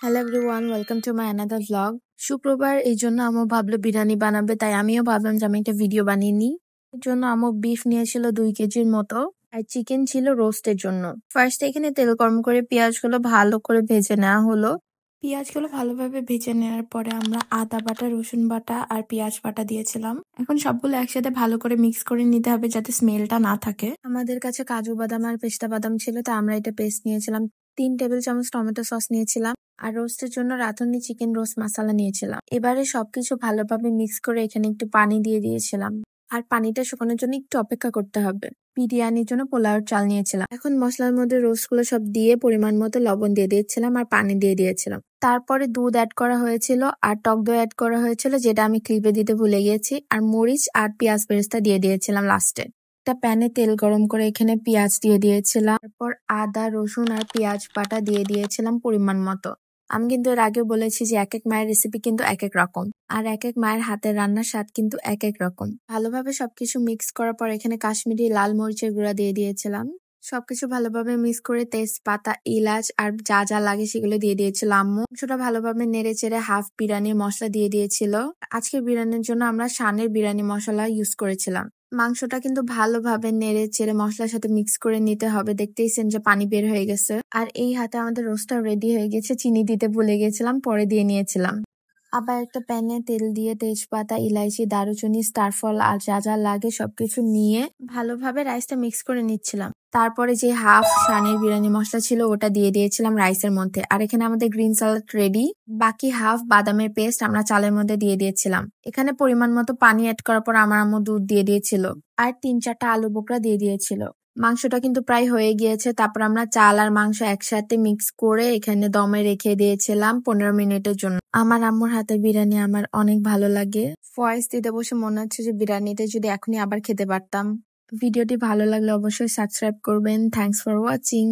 Hello everyone, welcome to my another vlog. শুক্রবার এই জন্য আম্মু ভাবলো বিরিয়ানি বানাবে, তাই আমিও ভাবলাম যে আমি একটা ভিডিও বানিয়ে নিই। এর জন্য আম্মু বিফ নিয়েছিল 2 কেজির মতো, আর চিকেন ছিল রোস্টের জন্য। ফার্স্ট এখানে তেল গরম করে পেঁয়াজগুলো ভালো করে ভেজে নেওয়া হলো। পেঁয়াজগুলো ভালোভাবে ভেজে নেওয়ার পরে আমরা আদা বাটা, রসুন বাটা আর পেঁয়াজ বাটা দিয়েছিলাম। এখন সবগুলো একসাথে ভালো করে মিক্স করে নিতে হবে যাতে স্মেলটা না থাকে। আমাদের কাছে কাজু বাদাম আর পেস্তা বাদাম ছিল, তো আমরা এটা পেস্ট নিয়েছিলাম। 3 টেবিল চামচ টমেটো সস নিয়েছিলাম, আর রোস্টের জন্য রাঁধুনি চিকেন রোস্ট মশলা নিয়েছিলাম। এবারে সবকিছু ভালোভাবে মিক্স করে এখানে একটু পানি দিয়ে দিয়েছিলাম, আর পানিটা শুকানোর জন্য একটু অপেক্ষা করতে হবে। বিরিয়ানির জন্য পোলাওর চাল নিয়েছিলাম। এখন মশলার মধ্যে রোস্ট গুলো সব দিয়ে পরিমাণ মতো লবণ দিয়ে দিয়েছিলাম আর পানি দিয়ে দিয়েছিলাম। তারপরে দুধ অ্যাড করা হয়েছিল আর টক দই অ্যাড করা হয়েছিল, যেটা আমি ক্লিপে দিতে ভুলে গিয়েছি। আর মরিচ আর পেঁয়াজ বেরেস্তা দিয়ে দিয়েছিলাম লাস্টে। একটা প্যানে তেল গরম করে এখানে পেঁয়াজ দিয়ে দিয়েছিলাম, তারপর আদা, রসুন আর পেঁয়াজ বাটা দিয়ে দিয়েছিলাম পরিমাণ মতো। আমি কিন্তু এর আগেও বলেছি যে এক এক মায়ের রেসিপি কিন্তু এক এক রকম, আর এক এক মায়ের হাতের রান্নার স্বাদ কিন্তু এক এক রকম। ভালোভাবে সবকিছু মিক্স করার পর এখানে কাশ্মীরি লাল মরিচের গুঁড়া দিয়ে দিয়েছিলাম। সবকিছু ভালোভাবে মিক্স করে তেজপাতা, এলাচ আর যা যা লাগে সেগুলো দিয়ে দিয়েছিল আম্মু। সেটা ভালোভাবে নেড়ে চেড়ে হাফ বিরিয়ানির মশলা দিয়ে দিয়েছিল। আজকের বিরিয়ানির জন্য আমরা শানের বিরিয়ানি মশলা ইউজ করেছিলাম। মাংসটা কিন্তু ভালোভাবে নেড়ে চেড়ে মশলার সাথে মিক্স করে নিতে হবে। দেখতেইছেন যে পানি বের হয়ে গেছে। আর এই হাতে আমাদের রোস্টটা রেডি হয়ে গেছে। চিনি দিতে ভুলে গেছিলাম, পরে দিয়ে নিয়েছিলাম। আবার একটা প্যানে তেল দিয়ে তেজপাতা, ইলাইচি, দারুচিনি, স্টারফল আর যা যা লাগে সবকিছু নিয়ে ভালোভাবে রাইসটা মিক্স করে নিচ্ছিলাম। তারপরে যে হাফ শানের বিরিয়ানি মশলা ছিল ওটা দিয়ে দিয়েছিলাম রাইসের মধ্যে। আর এখানে আমাদের গ্রিন সালাড রেডি। বাকি হাফ বাদামের পেস্ট আমরা চালের মধ্যে দিয়ে দিয়েছিলাম। এখানে পরিমাণ মতো পানি অ্যাড করার পর আমার আম্মু দুধ দিয়ে দিয়েছিল আর 3-4টা আলু বোখরা দিয়ে দিয়েছিল। মাংসটা কিন্তু প্রায় হয়ে গিয়েছে। তারপর আমরা চাল আর মাংস একসাথে মিক্স করে এখানে দমে রেখে দিয়েছিলাম 15 মিনিটের জন্য। আমার আম্মুর হাতের বিরিয়ানি আমার অনেক ভালো লাগে। ভয়েস দিতে বসে মনে হচ্ছে যে বিরিয়ানিটা যদি এখনই আবার খেতে পারতাম। ভিডিওটি ভালো লাগলে অবশ্যই সাবস্ক্রাইব করবেন। Thanks for watching.